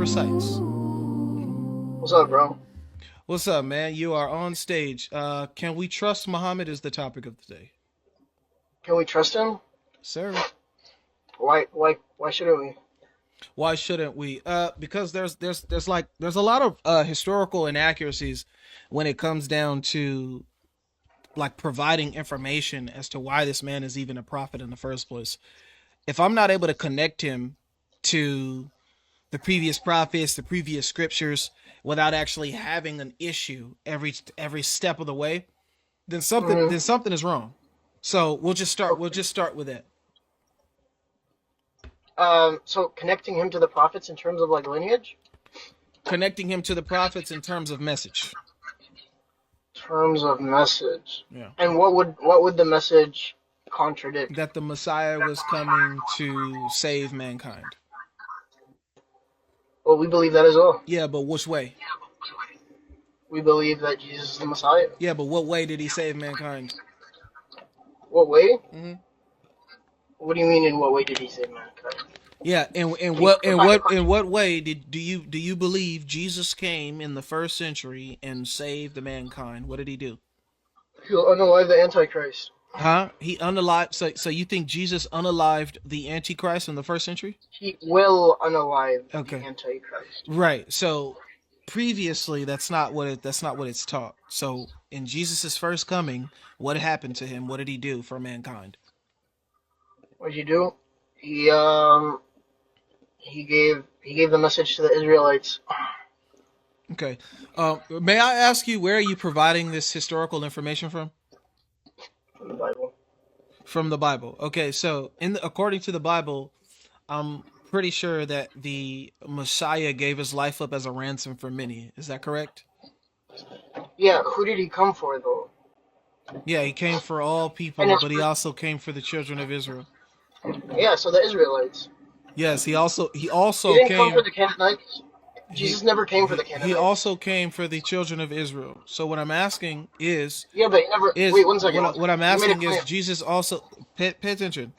recites. What's up, bro? What's up, man? You are on stage. Can we trust Muhammad is the topic of the day. Can we trust him? Sir. Why shouldn't we? Why shouldn't we? Because there's a lot of historical inaccuracies when it comes down to like providing information as to why this man is even a prophet in the first place. If I'm not able to connect him to the previous prophets, the previous scriptures, without actually having an issue every step of the way, then something hmm then something is wrong. So we'll just start with that. So connecting him to the prophets in terms of like lineage, Connecting him to the prophets in terms of message. terms of message, Yeah. and what would the message contradict? That the Messiah was coming to save mankind. Well, we believe that as well. Yeah, but which way? We believe that Jesus is the Messiah. Yeah, but what way did he save mankind? What way? hmm What do you mean? In what way did he save mankind? Yeah, and Can you clarify the in question? what way do you believe Jesus came in the first century and saved the mankind? What did he do? He'll unalive the Antichrist. Huh? He unalived. So you think Jesus unalived the Antichrist in the first century? He will unalive the Okay, Antichrist. right. So previously, that's not what it's taught. So in Jesus's first coming, what happened to him? What did he do for mankind? What did he do? He he gave the message to the Israelites Okay. May I ask you where are you providing this historical information from? from the Bible. From the Bible. Okay, so according to the Bible, I'm pretty sure that the Messiah gave his life up as a ransom for many. Is that correct? Yeah, who did he come for though? Yeah, he came for all And people, it's but he also came for the children of Israel. yeah, so the Israelites. Yes, he He also didn't come for came the Canaanites. he Jesus never came for the he Canaanites. also came for the children of Israel. So what I'm asking Yeah, but he never. is Wait, one second, one what second. I'm You made a asking is claim. Jesus also pay attention.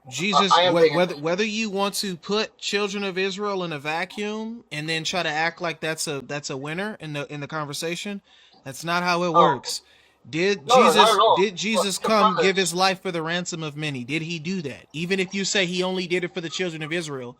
Jesus, I am paying attention. whether you want to put children of Israel in a vacuum and then try to act like that's a winner in the conversation, that's not how it Oh works. Did no, no, not at Jesus all. did Look, Jesus the come give premise. his life for the ransom of many? Did he do that? Even if you say he only did it for the children of Israel,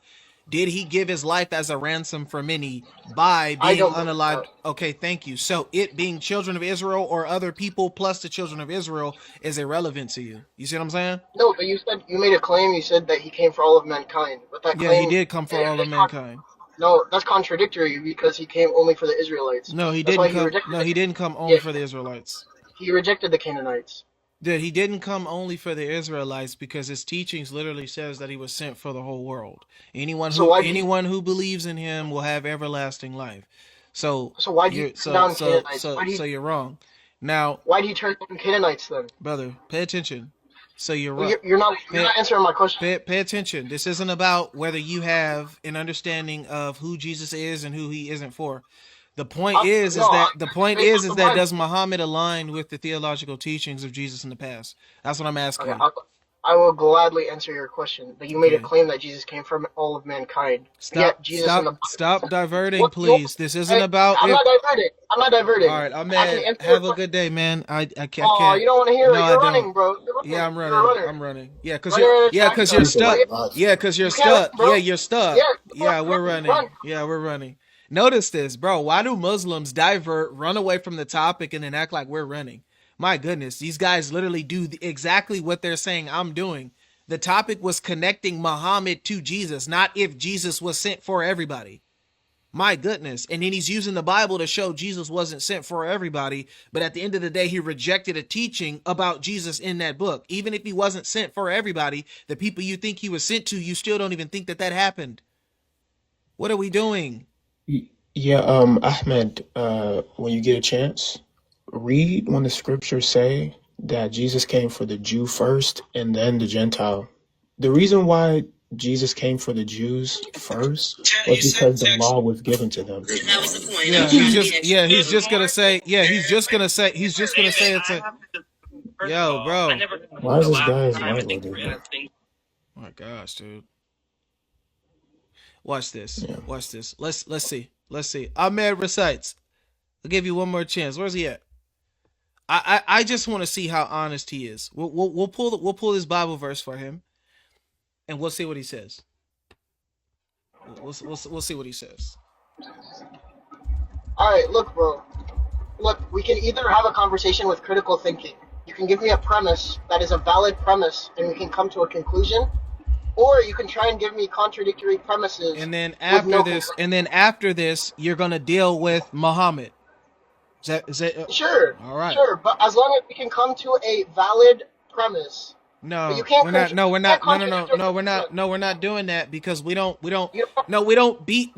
did he give his life as a ransom for many by I being don't believe that. unalived? Okay, thank you. So it being children of Israel or other people plus the children of Israel is irrelevant to you. You see what I'm saying? No, but you said you made a claim. You said that he came for all of mankind. But that Yeah, he claim, did come for all of it mankind. no, that's contradictory because he came only for the Israelites. No, he That's didn't why he come. rejected No, the he didn't come only yeah for the Israelites. he rejected the Canaanites. That he didn't come only for the Israelites because his teachings literally says that he was sent for the whole world. So why did he Anyone who believes in him will have everlasting life. So so why did he you're turn down Canaanites? so you're wrong. Now, Why did he turn down Canaanites then? brother, pay attention. So you're Well, right. you're Pay, not answering my question. pay attention. This isn't about whether you have an understanding of who Jesus is and who he isn't for. The point No, based off is the that Bible. does Muhammad align with the theological teachings of Jesus in the past? That's what I'm asking Okay, you. I will gladly answer your question. But you made a Okay. claim that Jesus came from all of mankind. Yet Jesus in the Stop diverting, what you please. This isn't hey, about I'm if. not diverting. I'm not All diverting. right, I'm I can mad. answer your Have a question. good day, man. I Oh, can't. you don't want to hear No, it. I You're don't. running, bro. You're Yeah, running. I'm You're a running. runner. I'm running. Yeah, cause you're Runner yeah, attack cause you're dog. People But are stuck. yeah, lost. Yeah, cause you're you can't run, stuck. Yeah, bro. you're stuck. Yeah, Yeah, we're run. running. Yeah, we're running. Notice this, bro. Why do Muslims divert, run away from the topic, and then act like we're running? My goodness, these guys literally do exactly what they're saying I'm doing. The topic was connecting Muhammad to Jesus, not if Jesus was sent for everybody. My goodness. And then he's using the Bible to show Jesus wasn't sent for everybody. But at the end of the day, he rejected a teaching about Jesus in that book. Even if he wasn't sent for everybody, the people you think he was sent to, you still don't even think that that happened. What are we doing? Yeah, Ahmed, when you get a chance, read when the scriptures say that Jesus came for the Jew first and then the Gentile. The reason why Jesus came for the Jews first was because the law was given to them. That was the point. I was trying to be extra. He's just gonna say, it's a, yo, bro. Why is this guy his mic like this, bro? Oh my gosh, dude. Watch this. Yeah. Watch this. Let's see. Let's see. Ahmed recites. I'll give you one more chance. Where's he at? I just want to see how honest he is. We'll pull this Bible verse for him, and we'll see what he says. We'll see what he says. All right, look, bro. Look, we can either have a conversation with critical thinking. You can give me a premise that is a valid premise, and we can come to a conclusion, or you can try and give me contradictory premises. And then after this, you're gonna deal with Muhammad. Is that Sure. all right? Sure, but as long as we can come to a valid premise. No, but you can't we're not. No, we're not. No, we're not. not. No, we're not doing that because we don't. You know, No, we don't beat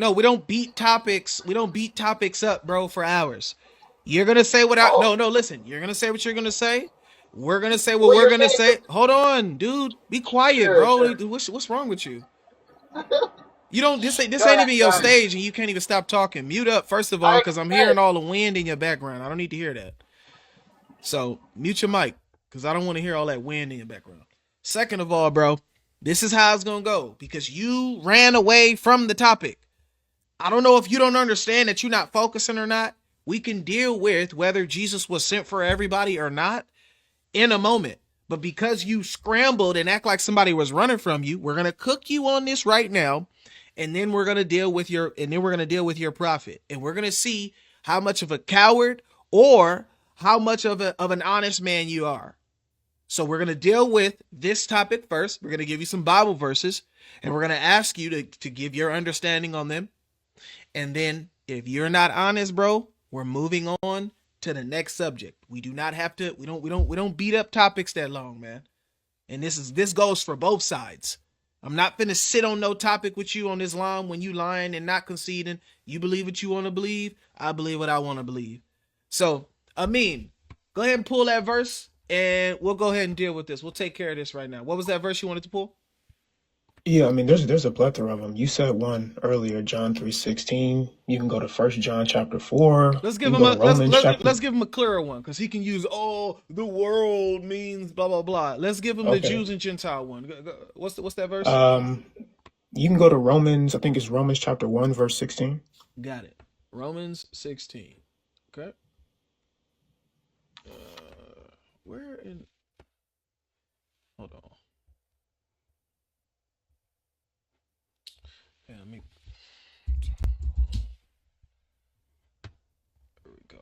topics. We don't beat topics up, bro, for hours. You're gonna say what I. Oh. No. Listen. You're gonna say what you're gonna say. We're gonna say what we're gonna say. Hold on, dude. Be quiet, Sure, bro. sure. What's wrong with you? You don't. This ain't even your stage, and you can't even stop talking. Mute up first of all, because I'm hearing all the wind in your background. I don't need to hear that. So mute your mic, because I don't want to hear all that wind in your background. Second of all, bro, this is how it's gonna go because you ran away from the topic. I don't know if you don't understand that you're not focusing or not. We can deal with whether Jesus was sent for everybody or not in a moment. But because you scrambled and act like somebody was running from you, we're gonna cook you on this right now, and then we're gonna deal with your prophet, and we're gonna see how much of a coward or how much of an honest man you are. So we're gonna deal with this topic first. We're gonna give you some Bible verses, and we're gonna ask you to give your understanding on them. And then if you're not honest, bro, we're moving on to the next subject. We do not have to. We don't beat up topics that long, man. And this goes for both sides. I'm not finna sit on no topic with you on this line when you lying and not conceding. You believe what you want to believe. I believe what I want to believe. So, Amin, go ahead and pull that verse, and we'll go ahead and deal with this. We'll take care of this right now. What was that verse you wanted to pull? Yeah, I mean, there's a plethora of them. You said one earlier, John 3:16. You can go to 1 John chapter 4. Let's give him let's give him a clearer one, because he can use the world means blah blah blah. Let's give him the Jews and Gentile one. What's that verse? You can go to Romans. I think it's Romans chapter 1 verse 16. Got it. Romans 16. Okay. Where in? Hold on. Yeah, let me. There we go.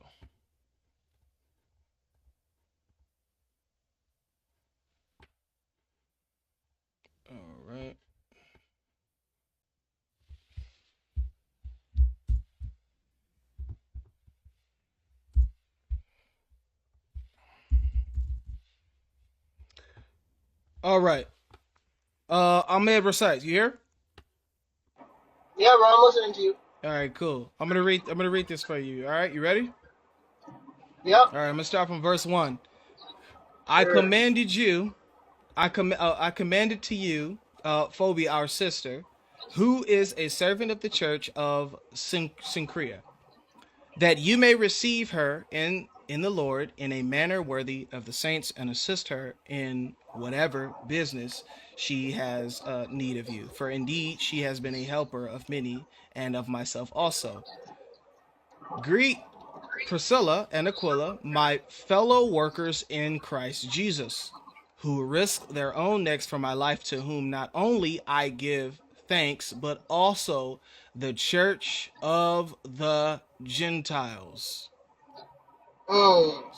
All right. All right. Ahmed recites. You here? Yeah, bro, I'm listening to you. All right, cool. I'm gonna read this for you. All right, you ready? Yep. All right, I'm gonna start from verse 1. I commanded to you, Phoebe, our sister, who is a servant of the church of Synchrea, that you may receive her in the Lord in a manner worthy of the saints, and assist her in whatever business she has need of you. For indeed she has been a helper of many, and of myself also. Greet Priscilla and Aquila, my fellow workers in Christ Jesus, who risked their own necks for my life, to whom not only I give thanks, but also the church of the Gentiles. So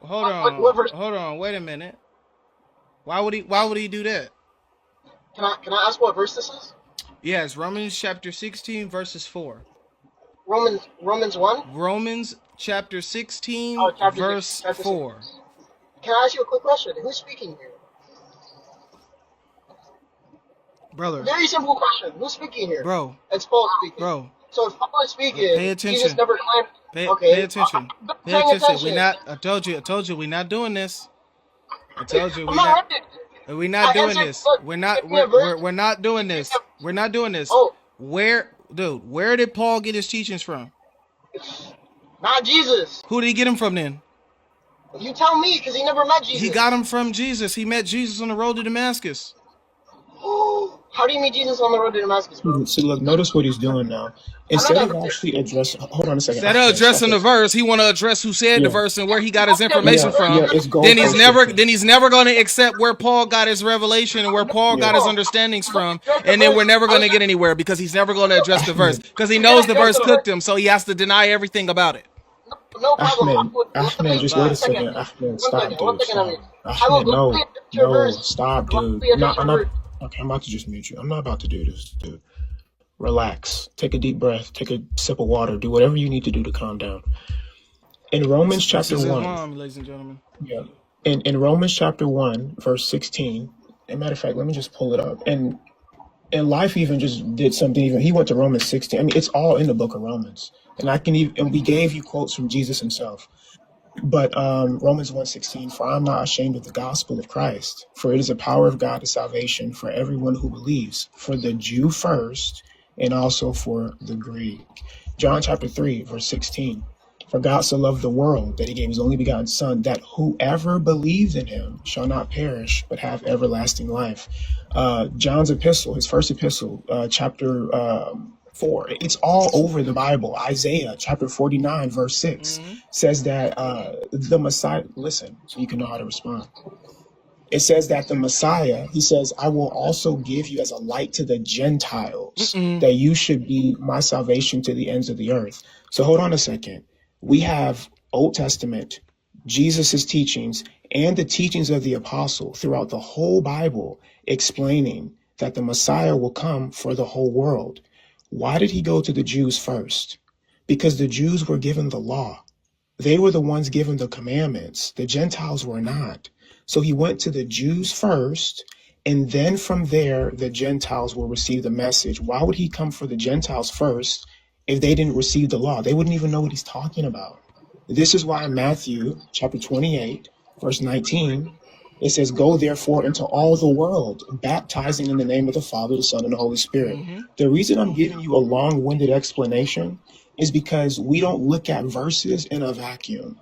hold on, wait a minute. Why would he do that? Can I ask what verse this is? Yes, Romans chapter 16 verses 4. Romans 1? Romans chapter 16 verse 4. Can I ask you a quick question? Who's speaking here? Brother. Very simple question. Who's speaking here? Bro. It's Paul speaking. Bro. So if Paul is speaking, pay attention. Jesus never claimed. Pay attention. Pay attention. I told you we're not doing this. I told you we're not doing this. We're not doing this. We're not doing this. Where did Paul get his teachings from? Not Jesus. Who did he get them from then? You tell me, because he never met Jesus. He got them from Jesus. He met Jesus on the road to Damascus. How do you meet Jesus on the road to Damascus, bro? So look, notice what he's doing now. I'm not Instead of that. actually addressing, hold on a second, Instead of Ahmed, stop addressing the it. verse, he want to address who said the Yeah, verse and where he got his Okay, read information the verse. from. it's Then he's goalpost never shifting. then he's never going to accept where Paul got his revelation and where Paul got Yeah, his No, understandings I'm gonna from, address the and then we're verse. never going to get anywhere because he's never going to address the verse Ahmed, because he We can knows the address verse the verse. cooked him, so he has to deny everything about it. No problem. Ahmed, Let me, just wait a one second. second. Ahmed, One stop, second. One dude, second, Amin. stop. I will Ahmed, gladly no, address your no, verse. stop, dude. Gladly address your verse. Okay, I'm about to just mute you. I'm not about to do this, dude. Relax. Take a deep breath. Take a sip of water. Do whatever you need to do to calm down. In Romans This chapter is 1, Islam, ladies and gentlemen. yeah. In Romans chapter 1, verse 16, as a matter of fact, let me just pull it up. And Life even just did something, even he went to Romans 16. I mean, it's all in the book of Romans. And I can even, and we gave you quotes from Jesus himself. But Romans 1:16, for I'm not ashamed of the gospel of Christ, for it is a power of God to salvation for everyone who believes, for the Jew first, and also for the Greek. John chapter 3, verse 16, for God so loved the world that he gave his only begotten Son, that whoever believes in him shall not perish, but have everlasting life. John's epistle, his first epistle, chapter 4. It's all over the Bible. Isaiah chapter 49, verse 6 says that the Messiah, listen, so you can know how to respond. It says that the Messiah, he says, I will also give you as a light to the Gentiles, that you should be my salvation to the ends of the earth. So hold on a second. We have Old Testament, Jesus's teachings, and the teachings of the apostle throughout the whole Bible explaining that the Messiah will come for the whole world. Why did he go to the Jews first? Because the Jews were given the law. They were the ones given the commandments. The Gentiles were not. So he went to the Jews first, and then from there, the Gentiles will receive the message. Why would he come for the Gentiles first if they didn't receive the law? They wouldn't even know what he's talking about. This is why Matthew chapter 28, verse 19, it says, go therefore into all the world, baptizing in the name of the Father, the Son, and the Holy Spirit. The reason I'm giving you a long-winded explanation is because we don't look at verses in a vacuum.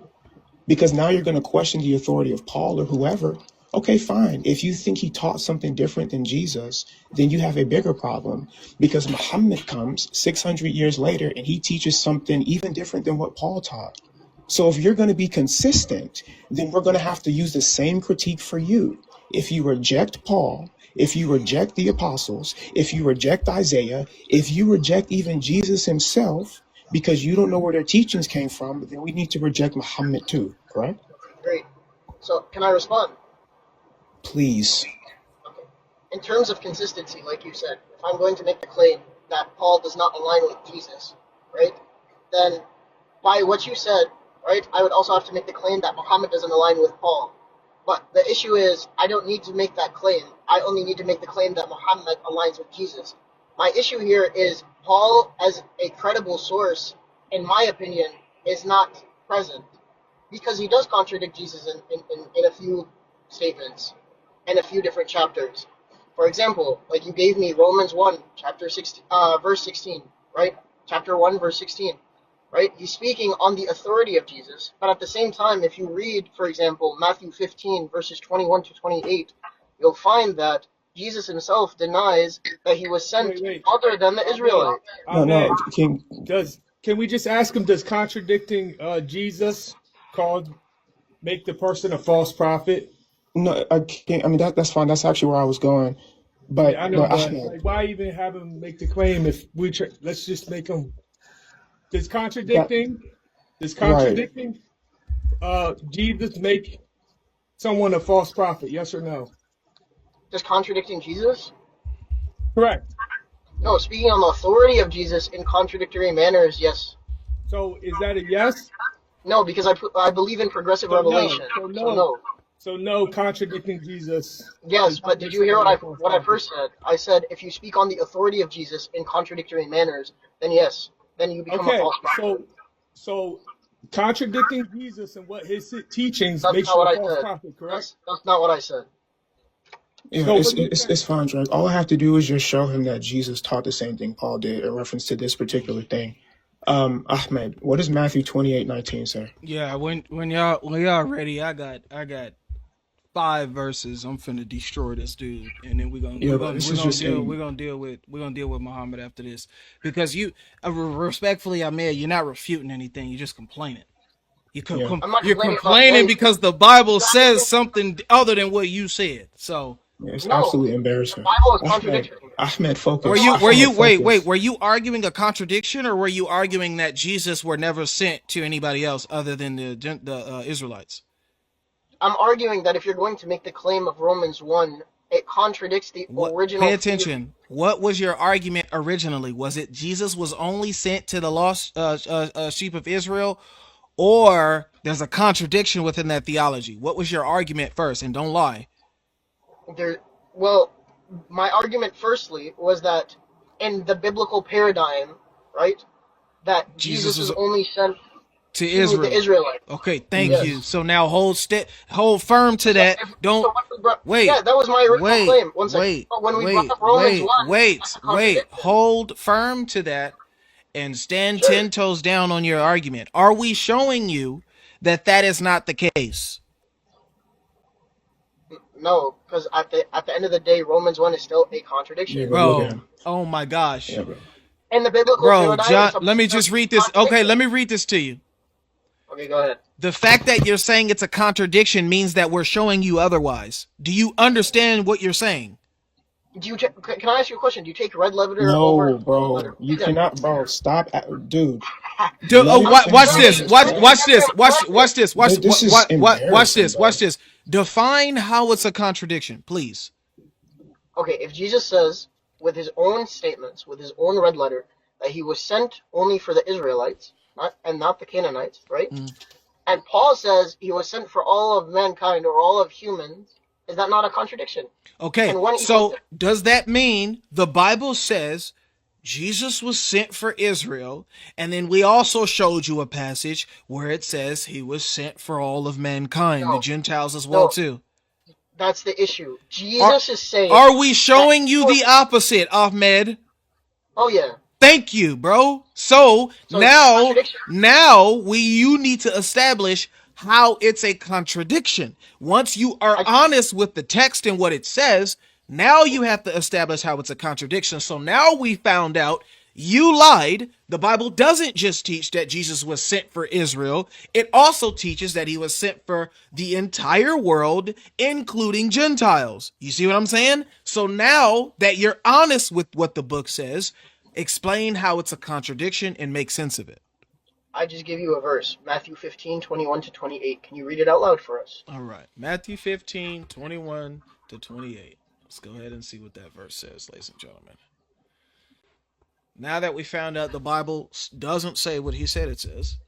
Because now you're going to question the authority of Paul or whoever. Okay, fine. If you think he taught something different than Jesus, then you have a bigger problem. Because Muhammad comes 600 years later and he teaches something even different than what Paul taught. So if you're going to be consistent, then we're going to have to use the same critique for you. If you reject Paul, if you reject the apostles, if you reject Isaiah, if you reject even Jesus himself, because you don't know where their teachings came from, then we need to reject Muhammad too, correct? Great. So, can I respond? Please. Okay. In terms of consistency, like you said, if I'm going to make the claim that Paul does not align with Jesus, right, then by what you said, right, I would also have to make the claim that Muhammad doesn't align with Paul. But the issue is, I don't need to make that claim. I only need to make the claim that Muhammad aligns with Jesus. My issue here is Paul, as a credible source, in my opinion, is not present. Because he does contradict Jesus in a few statements, in a few different chapters. For example, like you gave me Romans 1, chapter 16, verse 16, right? Chapter 1, verse 16. Right? He's speaking on the authority of Jesus, but at the same time, if you read, for example, Matthew 15, verses 21 to 28, you'll find that Jesus himself denies that he was sent other than the Israelites. No, King. Can we just ask him, does contradicting Jesus make the person a false prophet? No, I can't. I mean, that's fine. That's actually where I was going. But, Yeah, I know, but Ahmed, like, why even have him make the claim if let's just make him. Does that, contradicting right. Jesus make someone a false prophet? Yes or no? Just contradicting Jesus? Correct. No, speaking on the authority of Jesus in contradictory manners, yes. So is that a yes? No, because I believe in progressive So no. revelation. So So no. no. So no, contradicting Jesus Yes, does but not did make you hear someone a false what I prophet. first said? I said if you speak on the authority of Jesus in contradictory manners, then yes, then you become a Okay, false prophet. so contradicting Jesus and what his teachings That's makes not you a what I false said. prophet, correct? That's not what I said. Yeah, So what do you think? it's fine, Drake. All I have to do is just show him that Jesus taught the same thing Paul did in reference to this particular thing. Ahmed, what does Matthew 28:19 say? Yeah, when y'all ready, I got 5 verses. I'm finna destroy this dude, and then we're gonna Yeah, we're but gonna this we're is gonna just deal a we're gonna deal with Muhammad after this, because you respectfully, Amir, you're not refuting anything. You're just complaining. yeah. I'm not You're complaining about complaining anything. because the Bible You have to says think, something other than what you said. So Yeah, it's no, absolutely the embarrassing. Bible is Ahmed, contradictory. Ahmed, were focus. you Ahmed, wait, focus. were you arguing a contradiction, or were you arguing that Jesus were never sent to anybody else other than the Israelites? I'm arguing that if you're going to make the claim of Romans 1, it contradicts the What? Pay original theory. attention. What was your argument originally? Was it Jesus was only sent to the lost sheep of Israel, or there's a contradiction within that theology? What was your argument first? And don't lie. There, well, my argument firstly was that in the biblical paradigm, right, that Jesus Jesus was was only sent to to the Israel. Israelites. Okay, thank Mm. you. Yes. So now hold firm to So, that. Don't what we brought, wait, yeah, that was my original wait, claim. One second. wait, But when we brought wait, up Romans wait, 1, that's wait, a wait. contradiction. Hold firm to that and stand Sure. 10 toes down on your argument. Are we showing you that that is not the case? No, because at the end of the day, Romans 1 is still a Yeah, contradiction. but look at Bro, him. oh my gosh. Yeah, bro. In the biblical Bro, paradigm, John, it's a let me just read this. Okay, let me read this to you. Okay, go ahead. The fact that you're saying it's a contradiction means that we're showing you otherwise. Do you understand what you're saying? Can I ask you a question? Do you take red letter over No, blue letter? bro. You Again, cannot, bro. Stop, dude. Do, Let it I'm watch showing this. you finish, Watch bro. watch this. every Watch this. This is Watch embarrassing, this. Watch bro. this. Define how it's a contradiction, please. Okay, if Jesus says with his own statements, with his own red letter, that he was sent only for the Israelites, and not the Canaanites, right? Mm. And Paul says he was sent for all of mankind or all of humans, is that not a contradiction? Okay, And one equals so does that mean the Bible says Jesus was sent for Israel, and then we also showed you a passage where it says he was sent for all of mankind, the no, Gentiles as well no, too? that's the issue. Are Jesus is saying are we that showing he you was, the opposite, Ahmed? oh yeah, Thank you, bro. So so it's a contradiction. now you need to establish how it's a contradiction. Once you are I, honest with the text and what it says, now you have to establish how it's a contradiction. So now we found out you lied. The Bible doesn't just teach that Jesus was sent for Israel. It also teaches that he was sent for the entire world, including Gentiles. You see what I'm saying? So now that you're honest with what the book says, explain how it's a contradiction and make sense of it. I just give you a verse, Matthew 15:21-28. Can you read it out loud for us? All right. Matthew 15:21-28. Let's go ahead and see what that verse says, ladies and gentlemen. Now that we found out the Bible doesn't say what he said it says,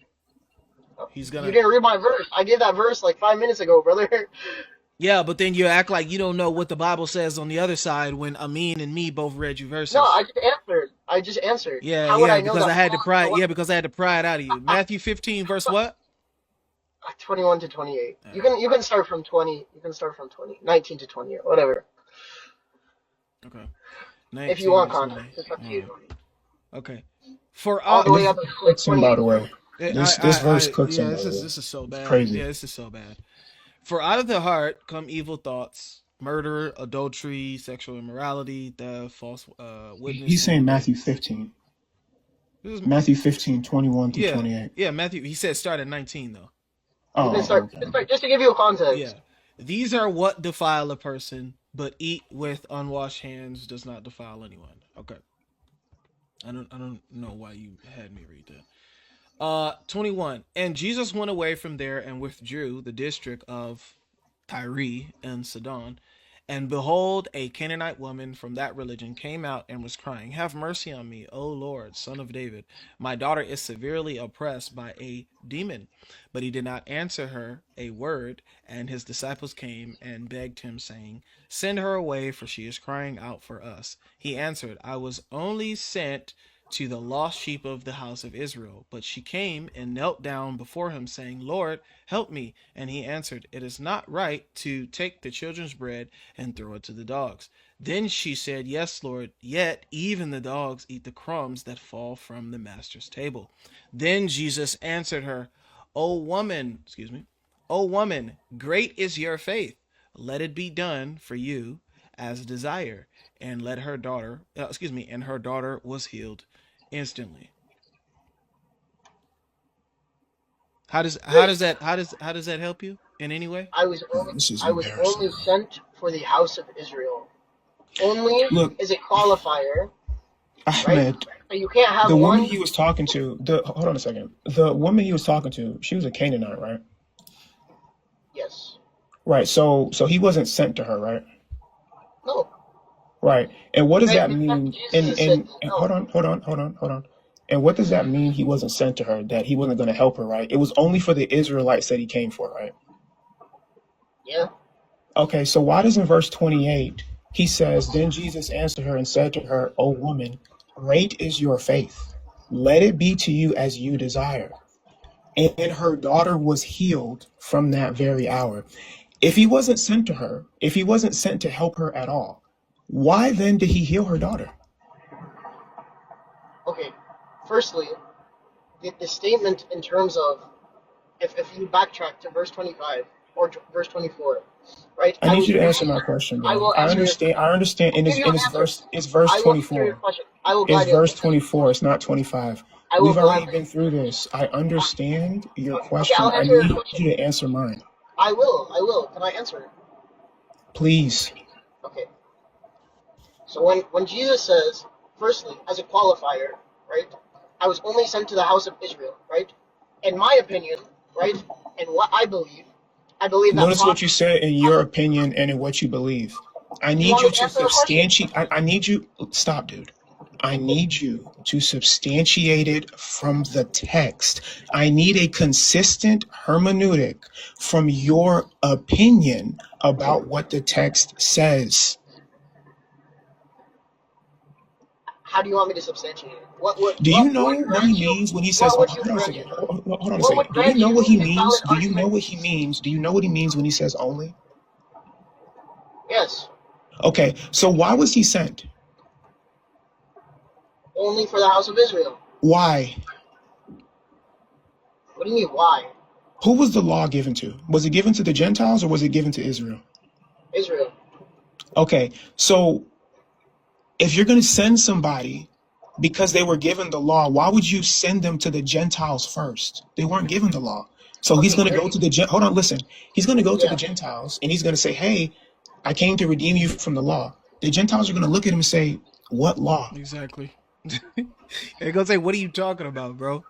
he's You gonna. didn't read my verse. I gave that verse like 5 minutes ago, brother. Yeah, but then you act like you don't know what the Bible says on the other side when Amin and me both read you verses. No, I just answered. I just answered. Yeah, How would yeah, I know because that? I had to pry. Yeah, because I had to pry it out of you. Matthew 15, verse what? 21-28. All You can start from 20. You can start from 20, 19-20, or whatever. right. Okay. If you 19 want to 20. context, it's up to All you. right. Okay. For All the And way this up verse to like cooks him, by the 20. way. This verse cooks yeah, him, by the way. this is so bad. Crazy. Yeah, this is so bad. For out of the heart come evil thoughts, murder, adultery, sexual immorality, theft, false witness. He's saying Matthew 15. This is, Matthew 15, 21 through yeah, 28. yeah. Matthew. He said start at 19 though. You can Oh, start, okay. just to give you a context. Yeah. These are what defile a person, but eat with unwashed hands does not defile anyone. Okay. I don't know why you had me read that. 21. And Jesus went away from there and withdrew the district of Tyre and Sidon. And behold, a Canaanite woman from that religion came out and was crying, "Have mercy on me, O Lord, son of David. My daughter is severely oppressed by a demon." But he did not answer her a word. And his disciples came and begged him, saying, "Send her away, for she is crying out for us." He answered, "I was only sent to the lost sheep of the house of Israel." But she came and knelt down before him, saying, "Lord, help me." And he answered, "It is not right to take the children's bread and throw it to the dogs." Then she said, "Yes, Lord, yet even the dogs eat the crumbs that fall from the master's table." Then Jesus answered her, O woman, great is your faith. let it be done for you as desire. And let her daughter, and her daughter was healed instantly. Great. How does that help you in any way? I was Man, only this is I was embarrassing. only sent for the house of Israel. Only Look, is a qualifier, right? Ahmed, You can't have the woman one. he was talking to, hold on a second. The woman he was talking to, she was a Canaanite, right? Yes. Right. So he wasn't sent to her, right? No. Right. And what does Right? that Because mean? Jesus And is said and, and no. hold on. And what does that mean? He wasn't sent to her, that he wasn't going to help her, right? It was only for the Israelites that he came for, right? Yeah. Okay. So why does in verse 28 he says, "Then Jesus answered her and said to her, O woman, great is your faith. Let it be to you as you desire." And her daughter was healed from that very hour. If he wasn't sent to her, if he wasn't sent to help her at all, why then did he heal her daughter? Okay. Firstly, the statement in terms of if you backtrack to verse 25 or verse 24, right? I need you to answer my question, I bro. will answer your question. I understand. I'll And give you an answer. it's verse I will answer your 24. question. I will It's gladly verse answer. 24. It's not 25. I will We've already gladly. been through this. I understand your Okay, question. I'll I answer your need question. you to answer mine. I will. I will. Can I answer? Please. Okay. So when Jesus says, firstly, as a qualifier, right? I was only sent to the house of Israel, right? In my opinion, right? And what I believe that Notice what you prophecy. said in your opinion and in what you believe. I Do you need want you me to to answer the question? substantiate. I need you. Stop, dude. I need you to substantiate it from the text. I need a consistent hermeneutic from your opinion about what the text says. How do you want me to substantiate it? Do you know What would what he grant you? means when he says, What oh, would you hold on a grant second. you? Hold on a What would second. Do you grant know you what he a valid means? Do you know argument? what he means? Do you know what he means when he says only? Yes, Okay, so why was he sent? only for the house of Israel. Why? What do you mean? Why? Who was the law given to? Was it given to the Gentiles or was it given to Israel? Israel. Okay, so if you're going to send somebody because they were given the law, why would you send them to the Gentiles first? They weren't given the law. So he's Okay, going to go great. to hold on, listen. He's going to go to the Yeah. Gentiles and he's going to say, hey, I came to redeem you from the law. The Gentiles are going to look at him and say, what law? Exactly. They're gonna say, "What are you talking about, bro?"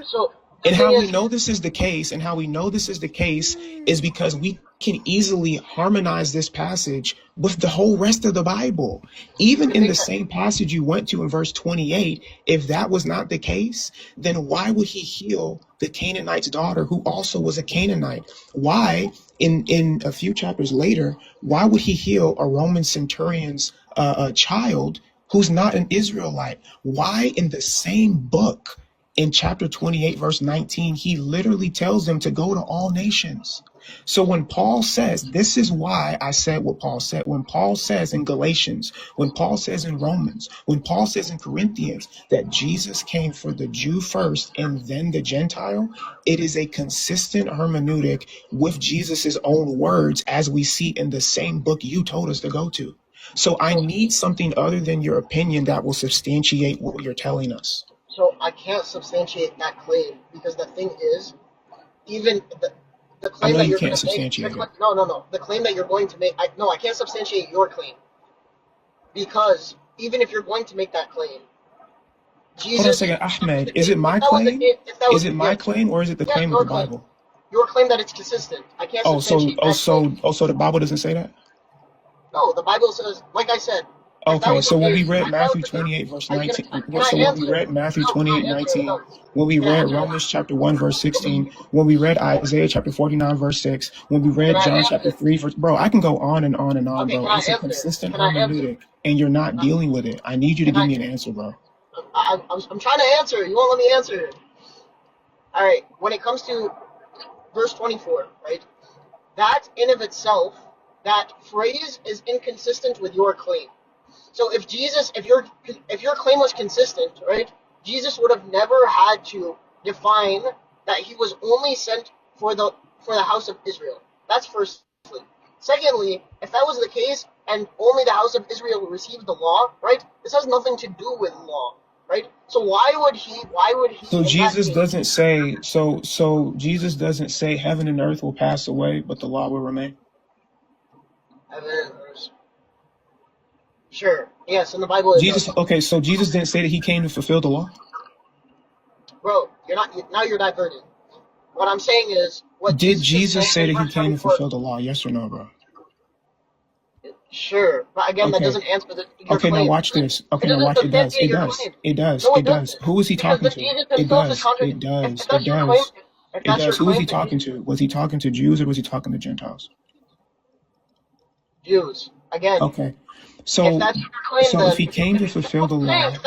So the And thing how we is, know this is the case, and how we know this is the case, is because we can easily harmonize this passage with the whole rest of the Bible. you Even can in make the that. same passage you went to in verse 28, if that was not the case, then why would he heal the Canaanite's daughter, who also was a Canaanite? Why, in a few chapters later, why would he heal a Roman centurion's child who's not an Israelite? Why in the same book? In chapter 28, verse 19, he literally tells them to go to all nations. So when Paul says, this is why I said what Paul said, when Paul says in Galatians, when Paul says in Romans, when Paul says in Corinthians that Jesus came for the Jew first and then the Gentile, it is a consistent hermeneutic with Jesus's own words, as we see in the same book you told us to go to. So I So need something other than your opinion that will substantiate what you're telling us. so I can't substantiate that claim because the thing is, even the I claim know that you you're can't going to make, substantiate it. no, the claim that you're going to make, no, I can't substantiate your claim because even if you're going to make that claim, Hold on a Jesus, second, if that was Ahmed. the Is case, it my claim? Is it my yes, claim or is it the yeah, claim of the Bible? your claim that it's consistent. I can't substantiate that claim. So the Bible doesn't say that? No, the Bible says, like I said, if that Okay, was the so when we case, read if that was Matthew the case, 28, verse I, 19, can I so when we answer? read Matthew No, can 28, I answer? 19, No, when we can I read answer? Romans chapter 1, verse 16, when we read Isaiah chapter 49, verse 6, when we Can read I John chapter answer? 3, verse, bro, I can go on and on and on, Okay, bro. can I It's a answer? consistent Can I answer? hermeneutic, and you're not Uh, dealing with it. I need you to Can give I? me an answer, bro. I'm trying to answer. You won't let me answer. All right. When it comes to verse 24, right? That in of itself, that phrase is inconsistent with your claim. So if Jesus, if your claim was consistent, right? Jesus would have never had to define that he was only sent for the house of Israel. That's firstly. Secondly, if that was the case and only the house of Israel received the law, right? This has nothing to do with law, right? So why would he So in that Jesus case, doesn't say so Jesus doesn't say heaven and earth will pass away, but the law will remain. heaven and earth? Sure. Yes, in the Bible it Jesus does. okay, so Jesus didn't say that he came to fulfill the law? Bro, now you're diverting. What I'm saying is what Did Jesus is saying Jesus say in that he verse came to 24. fulfill the law? Yes or no, bro? Sure, but again, that Okay. doesn't answer your Okay, now claim. watch this. It Okay, now doesn't watch. It does. substantiate It your does. claim. It does. No, it It does. doesn't. Who is he Because talking the to? Jesus It himself is does. It contradicting. does. If It that's your claim, does. if It that's does. your Who was claim he that talking to? Was he talking to Jews or was he talking to Gentiles? Jews, again, Okay. if So that's your claim, so if then he came to fulfill the law,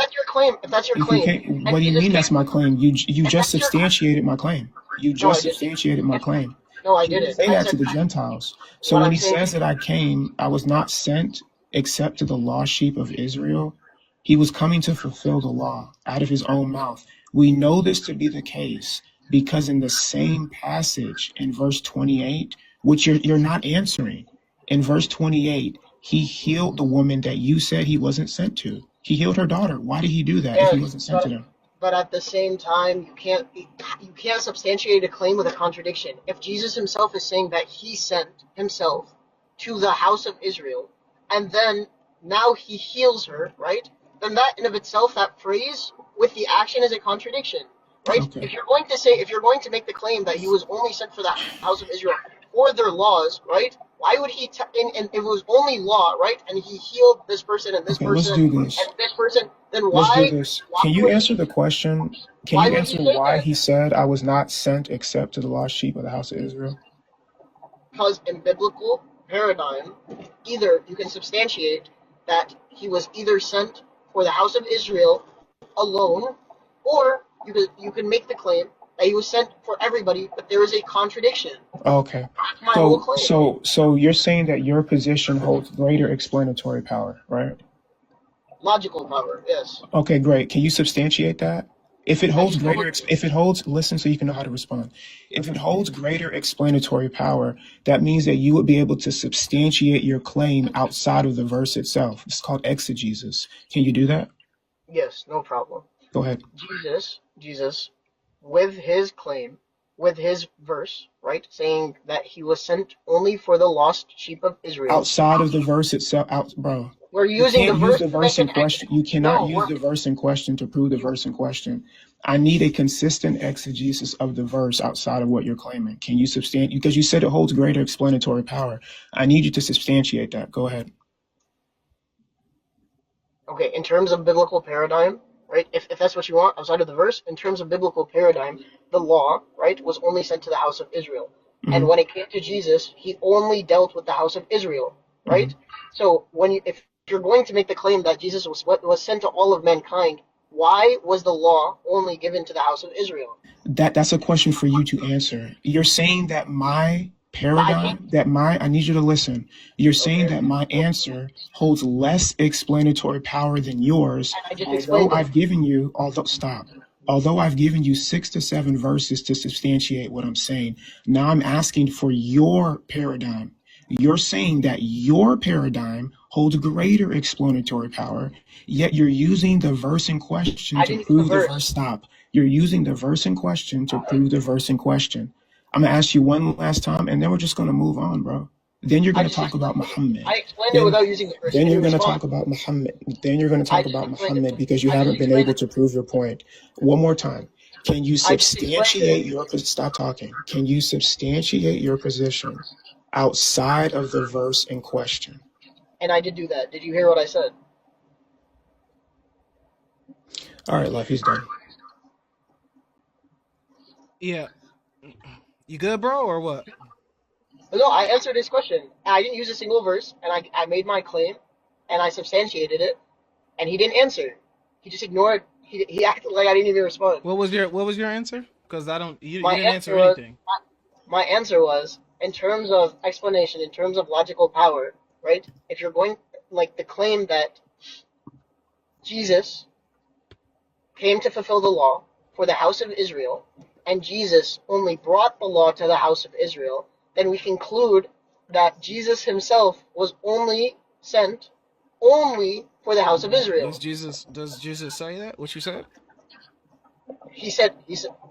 if that's your if he claim, came, and what do you Jesus mean came, that's my claim? You if just that's your, substantiated my claim. You no, just I didn't. substantiated my If, claim. no, I He didn't didn't. say I that to said the Gentiles. So what when I'm he saying. says that I came, I was not sent except to the lost sheep of Israel. He was coming to fulfill the law out of his own mouth. We know this to be the case because in the same passage in verse 28, which you're not answering, in verse 28, he healed the woman that you said he wasn't sent to. He healed her daughter. Why did he do that if he Yes, wasn't sent to them? but at the same time, you can't substantiate a claim with a contradiction. If Jesus himself is saying that he sent himself to the house of Israel, and then now he heals her, right? Then that in of itself, that phrase with the action is a contradiction, right? Okay. If you're going to make the claim that he was only sent for the house of Israel for their laws, right? Why would he? And it was only law, right? And he healed this person and this Okay, let's person do this. and this person. Then Let's do why? this. Why Can you would answer he? the question? Can Why you would he answer say why that? he said, I was not sent except to the lost sheep of the house of Israel? Because in biblical paradigm, either you can substantiate that he was either sent for the house of Israel alone, or you can make the claim that he was sent for everybody, but there is a contradiction. Okay. That's my whole So claim. so so you're saying that your position holds greater explanatory power, right? Logical power, yes. Okay, great. Can you substantiate that? If it I holds just told greater, you. if it holds, listen so you can know how to respond. If it holds greater explanatory power, that means that you would be able to substantiate your claim outside of the verse itself. It's called exegesis. Can you do that? Yes, no problem. Go ahead. Jesus, with his claim, with his verse, right, saying that he was sent only for the lost sheep of Israel. Outside of the verse itself, bro. We're You using the can't use verse the to verse make in an question. You cannot no. use the verse in question to prove the You, verse in question. I need a consistent exegesis of the verse outside of what you're claiming. Can you substantiate? Because you said it holds greater explanatory power. I need you to substantiate that. Go ahead. okay, in terms of biblical paradigm, right? If that's what you want outside of the verse, in terms of biblical paradigm, the law, right, was only sent to the house of Israel. And Hmm. when it came to Jesus, he only dealt with the house of Israel, Hmm. right? So if you're going to make the claim that Jesus was sent to all of mankind, why was the law only given to the house of Israel? That's a question for you to answer. You're saying that my I can't. paradigm, I need you to listen. You're saying Okay, that my answer holds less explanatory power than yours, and I just explained it. although I've given you 6 to 7 verses to substantiate what I'm saying. Now I'm asking for your paradigm. You're saying that your paradigm holds greater explanatory power, yet you're using the verse in question I to didn't use the prove the verse. verse. Stop. You're using the verse in question to prove the verse in question. I'm gonna ask you one last time, and then we're just gonna move on, bro. Then you're I gonna just talk about explained it. I Muhammad. explained it Then without using the verse. then Can you you're gonna respond? talk about Muhammad. Then you're gonna I talk just about explained it. Muhammad because you I just haven't been explained able it. to prove your point. One more time. Can you I just explained it, substantiate your stop talking? Can you substantiate your position outside of the verse in question? and I did do that. Did you hear what I said? All right, love, he's done. Yeah. You good, bro, or what? But no, I answered his question. I didn't use a single verse, and I made my claim, and I substantiated it, and he didn't answer. He just ignored. He acted like I didn't even respond. What was your answer? Because I don't. You My didn't answer answer was anything. my answer was in terms of explanation, in terms of logical power, right? If you're going like the claim that Jesus came to fulfill the law for the house of Israel, and Jesus only brought the law to the house of Israel, then we conclude that Jesus himself was only sent only for the house of Does Israel. Jesus say that? What you said? He said,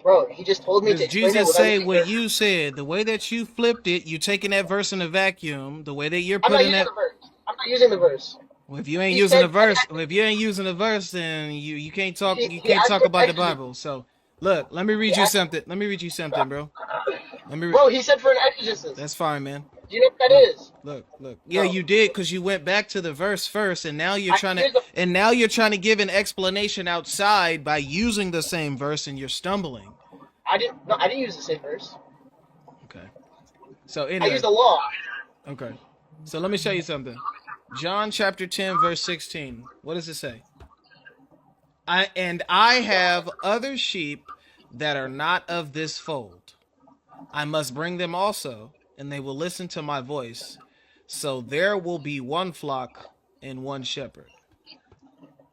bro, he just told me to Does explain it Jesus with say everything what there. you said? The way that you flipped it, you taking that verse in a vacuum. The way that you're I'm not putting using that. the verse. I'm not using the verse. Well, if you ain't He using a said, verse, well, if you ain't using a verse, then you can't talk. You he can't asked talk for about the exegesis. Bible. So look, let me He read you asked, something. Let me read you something, bro. Let me. bro, he said for an exegesis. That's fine, man. Do you know what that Look, is? look. Yeah, No. you did because you went back to the verse first, and now you're trying to, Here's the, and now you're trying to give an explanation outside by using the same verse, and you're stumbling. I didn't use the same verse. Okay. So I used anyway, the law. okay. So let me show you something. John chapter 10, verse 16. What does it say? I have other sheep that are not of this fold. I must bring them also, and they will listen to my voice. So there will be one flock and one shepherd.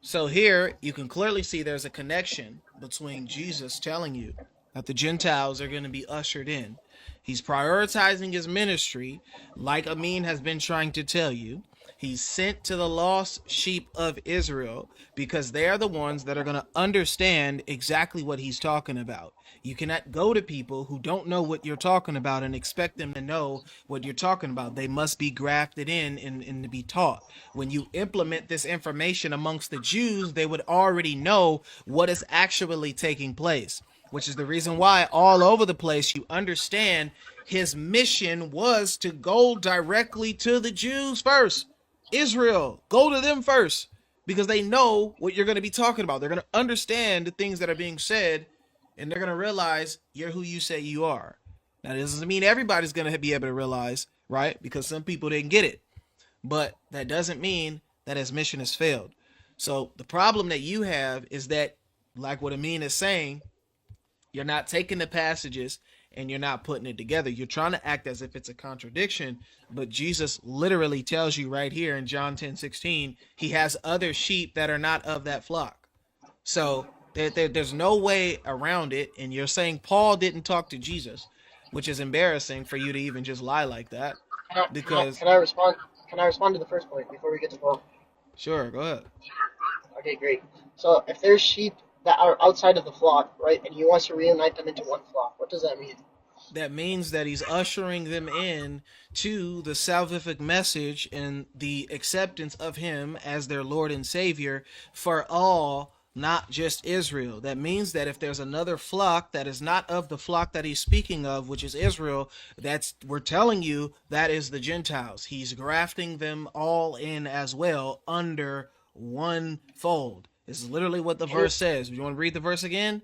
So here you can clearly see there's a connection between Jesus telling you that the Gentiles are going to be ushered in. He's prioritizing his ministry, like Amin has been trying to tell you. He's sent to the lost sheep of Israel because they are the ones that are going to understand exactly what he's talking about. You cannot go to people who don't know what you're talking about and expect them to know what you're talking about. They must be grafted in and to be taught. When you implement this information amongst the Jews, they would already know what is actually taking place, which is the reason why all over the place you understand his mission was to go directly to the Jews first. Israel, go to them first because they know what you're going to be talking about. They're going to understand the things that are being said and they're going to realize you're who you say you are. Now, this doesn't mean everybody's going to be able to realize, right? Because some people didn't get it. But that doesn't mean that his mission has failed. So the problem that you have is that, like what Amin is saying, you're not taking the passages and you're not putting it together. You're trying to act as if it's a contradiction, but Jesus literally tells you right here in John 10:16, he has other sheep that are not of that flock. So there's no way around it. And you're saying Paul didn't talk to Jesus, which is embarrassing for you to even just lie like that. Because, Can I respond? Can I respond to the first point before we get to Paul? sure, go ahead. Okay, great. So if there's sheep that are outside of the flock, right, and he wants to reunite them into one flock, what does that mean? That means that he's ushering them in to the salvific message and the acceptance of him as their Lord and Savior for all, not just Israel. That means that if there's another flock that is not of the flock that he's speaking of, which is Israel, that's, we're telling you, that is the Gentiles. He's grafting them all in as well under one fold. This is literally what the Can you verse says. You want to read the verse again?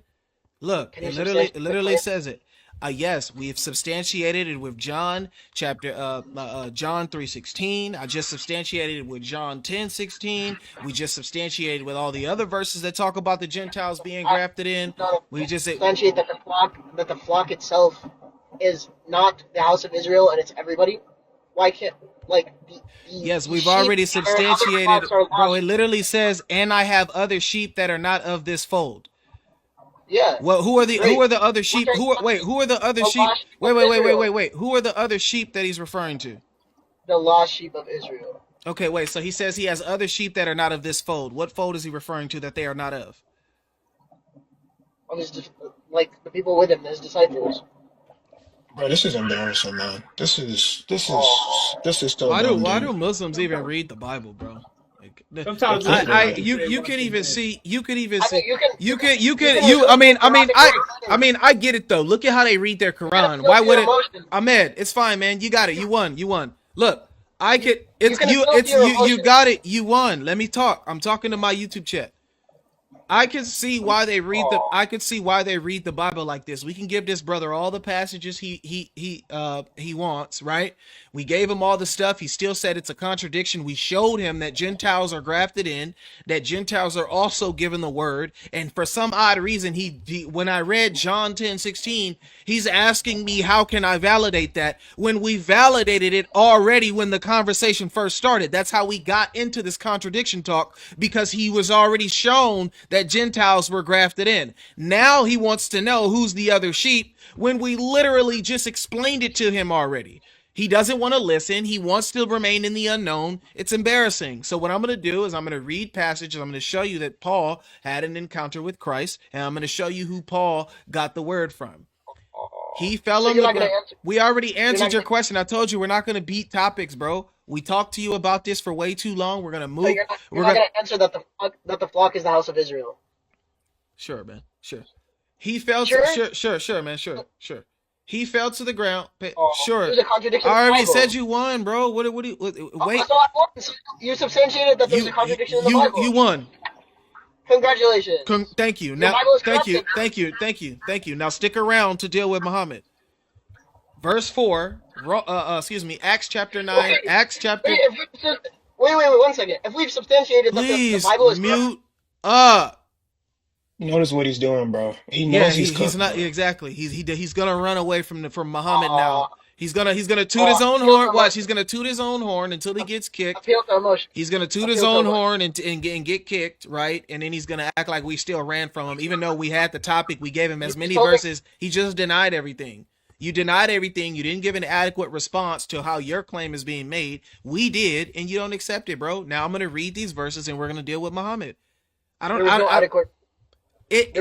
Look, can you it literally substantiate? says it. Yes, we have substantiated it with John chapter John 3:16. I just substantiated it with John 10:16. We just substantiated with all the other verses that talk about the Gentiles being I, grafted in. no, We just say, substantiate that the flock itself is not the house of Israel and it's everybody. Why can't like yes, the we've sheep already that are in other substantiated, flocks are bro. It lost? literally says, "And I have other sheep that are not of this fold." Yeah, Well, who great. are the other What sheep? are you talking Who are the other about? The sheep? lost sheep of Israel. Wait. Who are the other sheep that he's referring to? The lost sheep of Israel. Okay, wait. So he says he has other sheep that are not of this fold. What fold is he referring to that they are not of? Like the people with him, his disciples. Bro, this is embarrassing, man. Oh, This is so dumb, Why dude. do Muslims even read the Bible, bro? Like, Sometimes This is you can even see I mean, you can you I assume mean the Quranic I writings. mean I get it though. Look at how they read their You can Quran. appeal Why to would your it? emotions. Ahmed, it's fine, man. You got it. You won. You won. Look, I could. You can appeal to your You emotions. got it. You won. Let me talk. I'm talking to my YouTube chat. I can see why they read the. Oh, I could see why they read the Bible like this. We can give this brother all the passages he wants, right? We gave him all the stuff. He still said it's a contradiction. We showed him that Gentiles are grafted in, that Gentiles are also given the word, and for some odd reason, he when I read John 10:16, he's asking me how can I validate that when we validated it already when the conversation first started. That's how we got into this contradiction talk because he was already shown that Gentiles were grafted in. Now he wants to know who's the other sheep when we literally just explained it to him already. He doesn't want to listen. He wants to remain in the unknown. It's embarrassing. So what I'm going to do is I'm going to read passages. I'm going to show you that Paul had an encounter with Christ, and I'm going to show you who Paul got the word from. He fell So on you're the not gonna ground. answer. We already answered your Gonna, question. I told you we're not going to beat topics, bro. We talked to you about this for way too long. We're going to so move. you're We're not going gonna answer that the flock is the house of Israel. Sure, man. Sure. He fell to Sure. sure, man. Sure. He fell to the ground. Sure. There's a contradiction in I the already Bible. said you won, bro. What do you wait? So I won. So you substantiated that there's a You contradiction in the you Bible. you won. Congratulations. Thank you. Your Now, Bible is thank you, corrupted. thank you. Now stick around to deal with Muhammad. Verse 4, Acts chapter 9, Wait, Acts chapter. wait, wait, 1 second. If we've substantiated that the Please Bible is corrupt, mute up. Notice what he's doing, bro. He Yeah, knows he's he's cooked, not bro. exactly. He's gonna run away from Muhammad uh, now. He's gonna toot his own appeal to horn. Watch, emotion. he's gonna toot his own horn until he gets kicked. Appeal to emotion. He's gonna toot his Appeal to own emotion. horn and get kicked, right? And then he's gonna act like we still ran from him, even though we had the topic. We gave him as many verses. He just denied everything. You denied everything. You didn't give an adequate response to how your claim is being made. We did, and you don't accept it, bro. Now I'm gonna read these verses, and we're gonna deal with Muhammad. There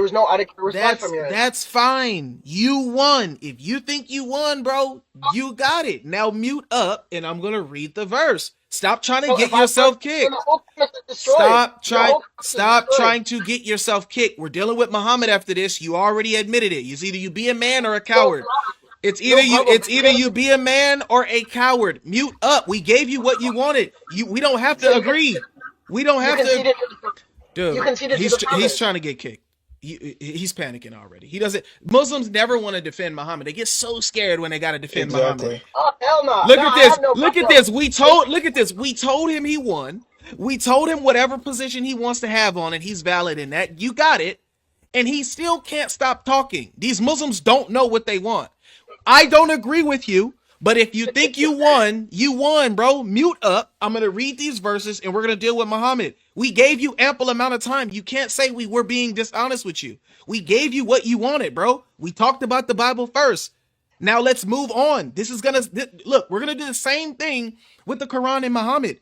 was no adequate response from your end. That's fine. You won. If you think you won, bro, you got it. Now mute up, and I'm gonna read the verse. Stop trying to get yourself kicked. Stop trying to get yourself kicked. We're dealing with Muhammad after this. You already admitted it. It's either you be a man or a coward. It's either you be a man or a coward. Mute up. We gave you what you wanted. We don't have to agree. We don't have to. Dude, he's trying to get kicked. He's panicking already. He doesn't. Muslims never want to defend Muhammad. They get so scared when they got to defend Muhammad. Oh hell no! Look at this. Look at this. We told him he won. We told him whatever position he wants to have on it, he's valid in that. You got it. And he still can't stop talking. These Muslims don't know what they want. I don't agree with you, but if you think you won, bro. Mute up. I'm going to read these verses and we're going to deal with Muhammad. We gave you ample amount of time. You can't say we were being dishonest with you. We gave you what you wanted, bro. We talked about the Bible first. Now let's move on. Look, we're going to do the same thing with the Quran and Muhammad.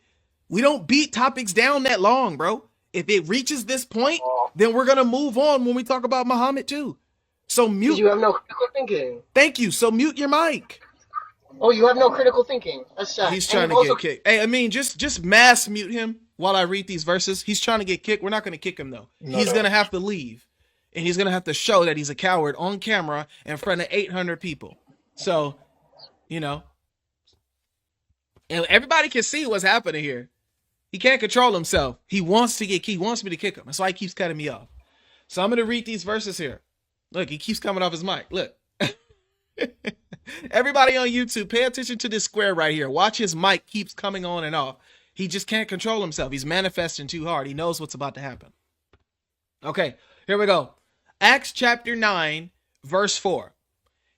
We don't beat topics down that long, bro. If it reaches this point, then we're going to move on when we talk about Muhammad too. So mute. You have no critical thinking. Thank you. So mute your mic. Oh, you have no critical thinking. That's sad. He's trying to get kicked. Hey, I mean, just mass mute him while I read these verses. He's trying to get kicked. We're not going to kick him though. He's going to have to leave. And he's going to have to show that he's a coward on camera in front of 800 people. So, and everybody can see what's happening here. He can't control himself. He wants me to kick him. That's why he keeps cutting me off. So I'm going to read these verses here. Look, he keeps coming off his mic. Look. Everybody on YouTube, pay attention to this square right here. Watch his mic keeps coming on and off. He just can't control himself. He's manifesting too hard. He knows what's about to happen. Okay, here we go. Acts chapter 9, verse 4.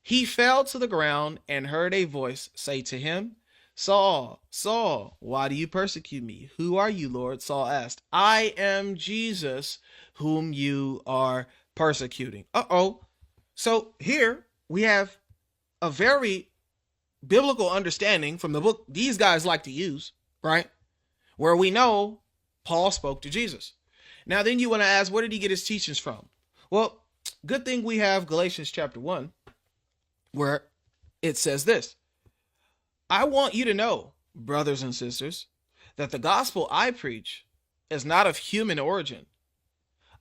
He fell to the ground and heard a voice say to him, Saul, Saul, why do you persecute me? Who are you, Lord? Saul asked. I am Jesus, whom you are persecuting. So here we have a very biblical understanding from the book these guys like to use, right? Where we know Paul spoke to Jesus. Now then you want to ask, where did he get his teachings from? Well, good thing we have Galatians chapter 1, where it says this. I want you to know, brothers and sisters, that the gospel I preach is not of human origin.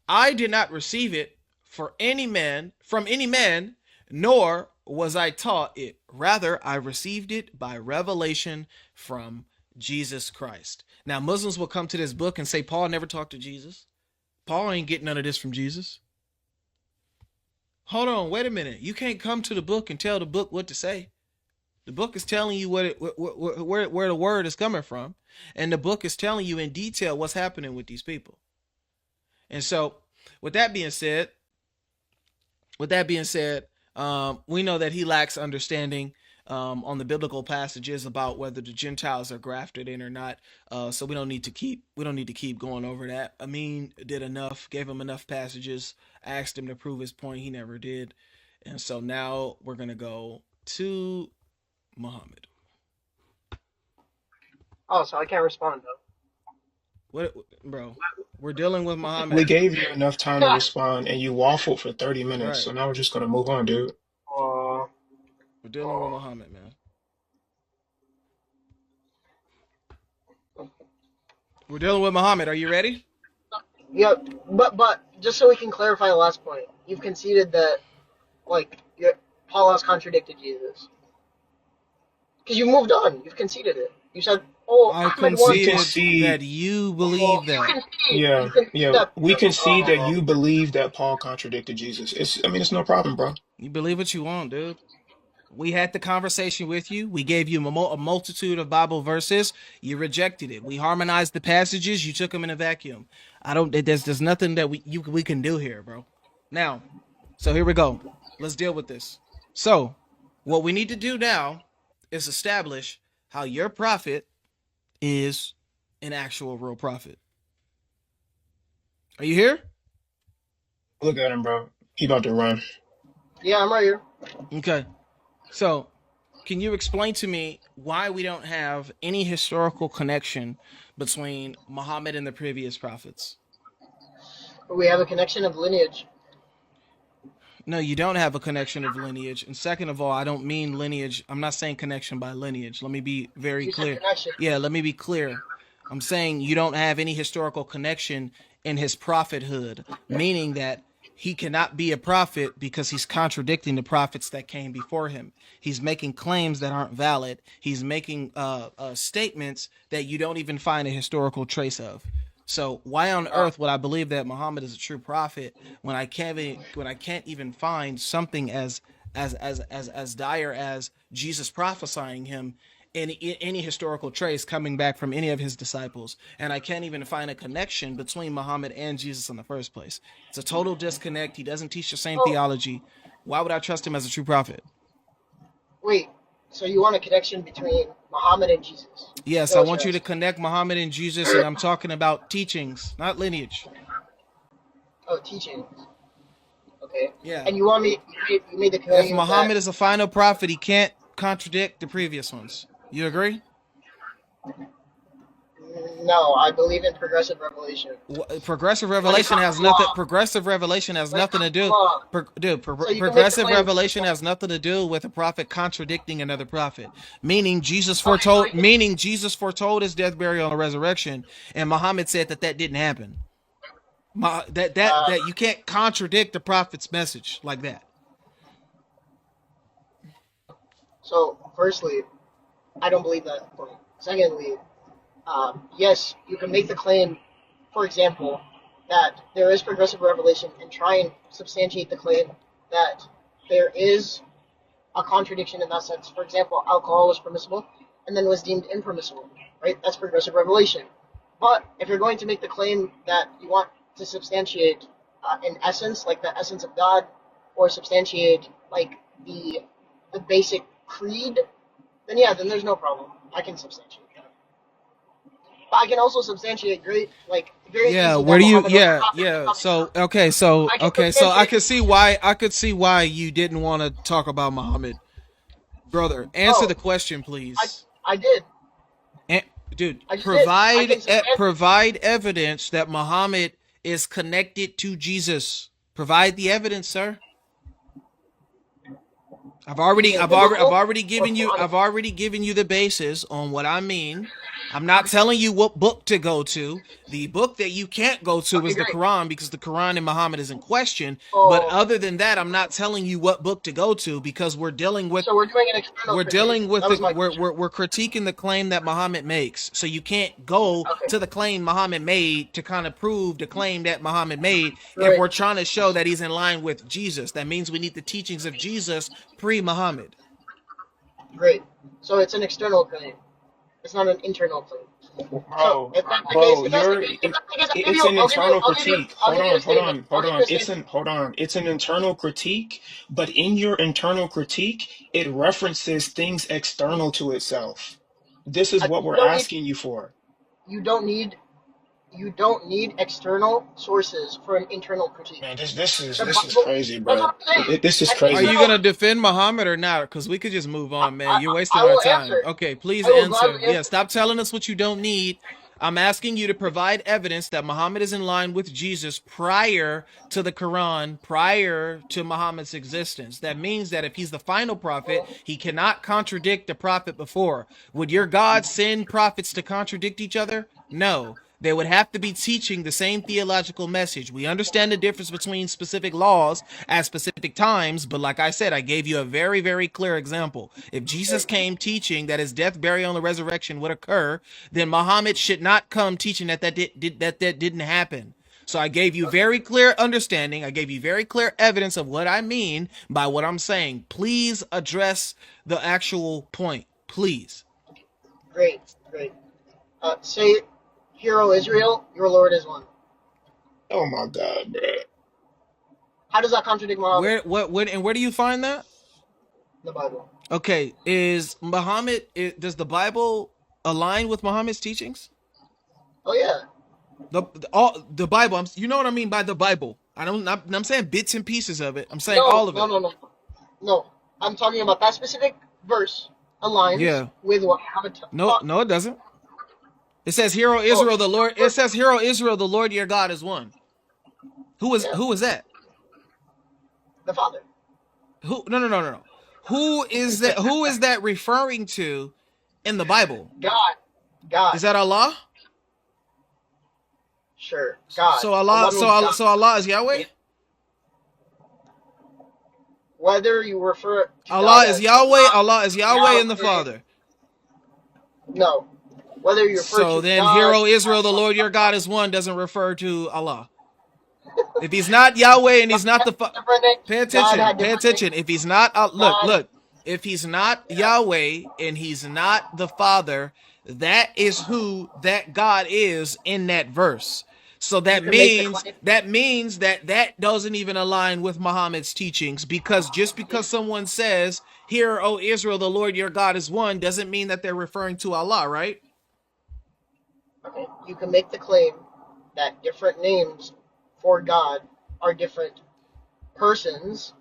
I did not receive it from any man, nor was I taught it. Rather, I received it by revelation from Jesus Christ. Now, Muslims will come to this book and say, Paul never talked to Jesus. Paul ain't getting none of this from Jesus. Hold on, wait a minute. You can't come to the book and tell the book what to say. The book is telling you where the word is coming from. And the book is telling you in detail what's happening with these people. And so, with that being said, we know that he lacks understanding on the biblical passages about whether the Gentiles are grafted in or not. So we don't need to keep going over that. Amin did enough, gave him enough passages, asked him to prove his point. He never did. And so now we're going to go to Muhammad. Oh, so I can't respond What, bro? We're dealing with We Muhammad, gave you enough time to though. respond, and you waffled for 30 minutes. right? So now we're just gonna move on, dude. uh, We're dealing with Muhammad, man. We're dealing with Muhammad. Are you ready? yeah, but just so we can clarify the last point, you've conceded that like Paul has contradicted Jesus because you moved on. You've conceded it. You said, "Oh, I Ahmed We wants." conceded concede, that you Well, believe you that. concede. You yeah, concede yeah. that. We concede that Uh, you believe that Paul contradicted Jesus. I mean, it's no problem, bro. You believe what you want, dude. We had the conversation with you. We gave you a multitude of Bible verses. You rejected it. We harmonized the passages. You took them in a vacuum. I don't. There's nothing that we can do here, bro. Now, so here we go. Let's deal with this. So, what we need to do now is establish how your prophet is an actual real prophet. Are you here? Look at him, bro. He about to run. yeah, I'm right here. Okay. So, can you explain to me why we don't have any historical connection between Muhammad and the previous prophets? We have a connection of lineage. No, you don't have a connection of lineage. And second of all, I don't mean lineage. I'm not saying connection by lineage. Let me be very You said clear. connection. Yeah, let me be clear. I'm saying you don't have any historical connection in his prophethood, meaning that he cannot be a prophet because he's contradicting the prophets that came before him. He's making claims that aren't valid. He's making statements that you don't even find a historical trace of. So why on Uh, earth would I believe that Muhammad is a true prophet when I can't even find something as dire as Jesus prophesying him in any historical trace coming back from any of his disciples, and I can't even find a connection between Muhammad and Jesus in the first place. It's a total disconnect. He doesn't teach the same oh, theology. Why would I trust him as a true prophet? wait. So you want a connection between Muhammad and Jesus? Is Yes, that I what you're want you to asking? connect Muhammad and Jesus, and I'm talking about teachings, not lineage. Oh, teaching. Okay. Yeah. And you want me? You made the If claim that Muhammad is a final prophet, he can't contradict the previous ones. You agree? no, I believe in progressive revelation. Progressive Like it's revelation not has the nothing. law. Progressive revelation has But it's nothing not to the do. law. So you can make the Progressive claim. revelation has nothing to do with a prophet contradicting another prophet. Meaning Jesus Okay, so foretold. Meaning Jesus foretold his death, burial, and resurrection, and Muhammad said that that didn't happen. That you can't contradict the prophet's message like that. so firstly, I don't believe that point. Secondly, yes, you can make the claim, for example, that there is progressive revelation and try and substantiate the claim that there is a contradiction in that sense. For example, alcohol was permissible and then was deemed impermissible, right? That's progressive revelation. But if you're going to make the claim that you want to substantiate an essence, like the essence of God, or substantiate like the the basic creed, then yeah, then there's no problem. I can substantiate that. But I can also substantiate very Yeah, easy where that do you? Muhammad was a Yeah, prophet from yeah. coming So down. okay, so I can okay, so substantiate. I could see why you didn't want to talk about Muhammad, brother. Answer Oh, the question, I please. I did. And, dude, I just did. I can substantiate. provide evidence that Muhammad is connected to Jesus. Provide the evidence, sir. You mean biblical or Quranic? I've already given you the basis on what I mean. I'm not telling you what book to go to. The book that you can't go to Okay, is the great. Quran because the Quran and Muhammad is in question. But So other than that, I'm not telling you what book to go to because so we're doing an external critique. That was my question. we're critiquing the claim that Muhammad makes. So you can't go Okay, to the claim Muhammad made to kind of prove the claim that Muhammad made if great, we're trying to show that he's in line with Jesus. That means we need the teachings of Jesus pre-Muhammad. great. So it's an external claim. It's not an internal claim. So Bro, if bro, that's the you're case, if that's the case, it's an internal critique. I'll Hold give you a on, hold statement. on, I'll hold give you on. a statement. Hold on. It's an internal critique, but in your internal critique, it references things external to itself. This is what You we're don't need asking you for. you don't need you don't need external sources for an internal critique. Man, this The is Bible, crazy, that's bro. what I'm saying. This is An Are you crazy. internal, gonna defend Muhammad or not? Because we could just move on, man. You're wasting I our will time. answer. Okay, please I will answer. gladly Yeah, answer. stop telling us what you don't need. I'm asking you to provide evidence that Muhammad is in line with Jesus prior to the Quran, prior to Muhammad's existence. That means that if he's the final prophet, he cannot contradict the prophet before. Would your God send prophets to contradict each other? No. They would have to be teaching the same theological message. We understand the difference between specific laws at specific times, but like I said, I gave you a very, very clear example. If Jesus came teaching that his death, burial, and resurrection would occur, then Muhammad should not come teaching that that didn't happen. So I gave you very clear understanding. I gave you very clear evidence of what I mean by what I'm saying. Please address the actual point. Please. Great, great. Say, "Hear, O Israel, your Lord is one." Oh my God, bro. How does that contradict Muhammad And where do you find that? in the Bible? Okay, does the Bible align with Muhammad's teachings? Oh yeah. The Bible, you know what I mean by the Bible. I'm saying bits and pieces of it. I'm saying all No, of no, it. no, no, no. I'm talking about that specific verse aligns Yeah. with what Muhammad No, taught. no, it doesn't. It says, "Hear, O Israel, the Lord." It says, "Hear, O Israel, the Lord your God is one." Yeah, Who is that? the Father. Who? No, no, no, no, no. Who is that? Who is that referring to in the Bible? God. God. Is that Allah? Sure. God. So Allah, Allah means God. so Allah is Yahweh. Whether you refer to Allah God is as Yahweh. Allah is Yahweh and the Yahweh, Father. no. Whether you refer So to then, "Hear, God O Israel, as the Lord your God is one" doesn't refer to Allah. If he's not Yahweh and he's not the different names. pay God attention, had pay different attention. names. If he's not, God. look. If he's not Yeah. Yahweh and he's not the Father, that is who that God is in that verse. So You can make the claim. that means that that doesn't even align with Muhammad's teachings, because just because someone says, "Hear, O Israel, the Lord your God is one," doesn't mean that they're referring to Allah, right? Okay. You can make the claim that different names for God are different persons,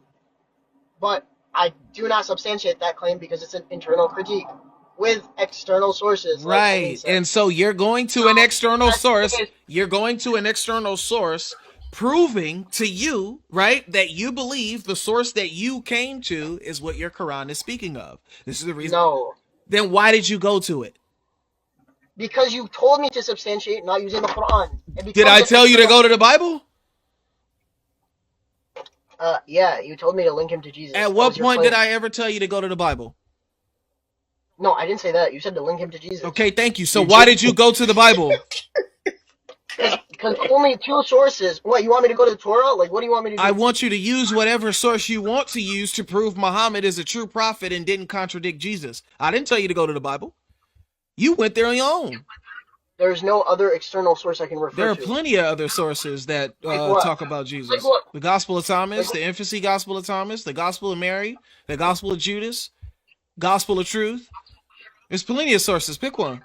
but I do not substantiate that claim because it's an internal critique with external sources, like Amin Right. said. And so you're going So to an external that's the source. case. You're going to an external source proving to you, right, that you believe the source that you came to is what your Quran is speaking of. This is the reason. No, Then why did you go to it? because you told me to substantiate not using the Quran. It Did becomes I an tell you to external. go to the Bible? Yeah, you told me to link him to Jesus. At That what was your point did claim. I ever tell you to go to the Bible? No, I didn't say that. You said to link him to Jesus. Okay, thank you. So You why just did you go to the Bible? Because only two sources. What, you want me to go to the Torah? Like, what do you want me to do? I want you to use whatever source you want to use to prove Muhammad is a true prophet and didn't contradict Jesus. I didn't tell you to go to the Bible. You went there on your own. There's no other external source I can refer There are to. plenty of other sources that Like what? talk about Jesus. Like what? The Gospel of Thomas, Like the infancy Gospel of Thomas, the Gospel of Mary, the Gospel of Judas, Gospel of Truth. There's plenty of sources. Pick one.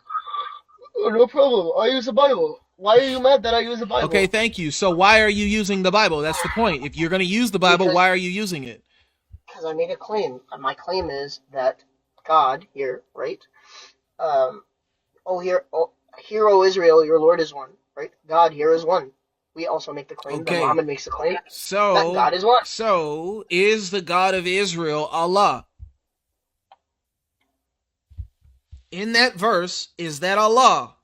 Oh, no problem. I use the Bible. Why are you mad that I use the Bible? Okay, thank you. So why are you using the Bible? That's the point. If you're going to use the Bible, Because- why are you using it? Because I made a claim. And my claim is that God here, right? Hear, O Israel, your Lord is one, right? God here is one. We also make the claim that Okay. Muhammad makes the claim that So, God is one. so is the God of Israel Allah? In that verse, is that Allah?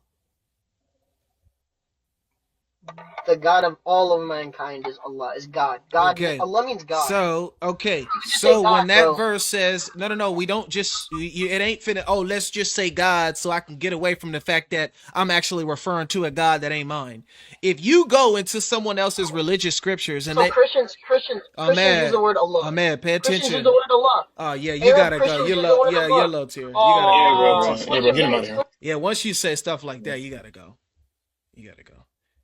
The God of all of mankind is Allah, is God. God, Okay. Allah means God. So, okay. just So say God, when that bro. verse says, no, we don't just, it ain't finna, let's just say God so I can get away from the fact that I'm actually referring to a God that ain't mine. If you go into someone else's religious scriptures and So they, Christians use the word Allah. Ahmed, pay Christians use attention. the word Allah. Oh, yeah, you Arab gotta go. Christians You're use low, the word yeah, Allah. you're low tier. You gotta go. Yeah, bro, Oh, bro. what Yeah, bro, you get him out guys- of here. Yeah, once you say stuff like that, you gotta go. You gotta go.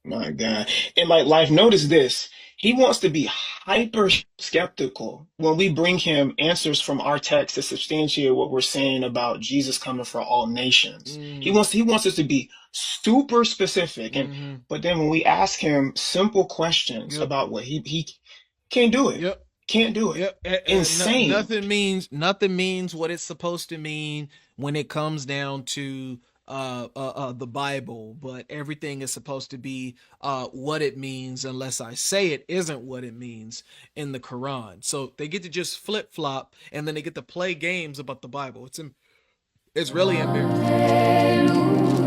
My God. And like life, notice this. He wants to be hyper skeptical when we bring him answers from our text to substantiate what we're saying about Jesus coming for all nations. He wants us to be super specific, and but then when we ask him simple questions Yep. about what he can't do it. Yep. Can't do it. Yep. Insane. Nothing means what it's supposed to mean when it comes down to the Bible, but everything is supposed to be what it means unless I say it isn't what it means in the Quran. So they get to just flip flop, and then they get to play games about the Bible. It's really embarrassing.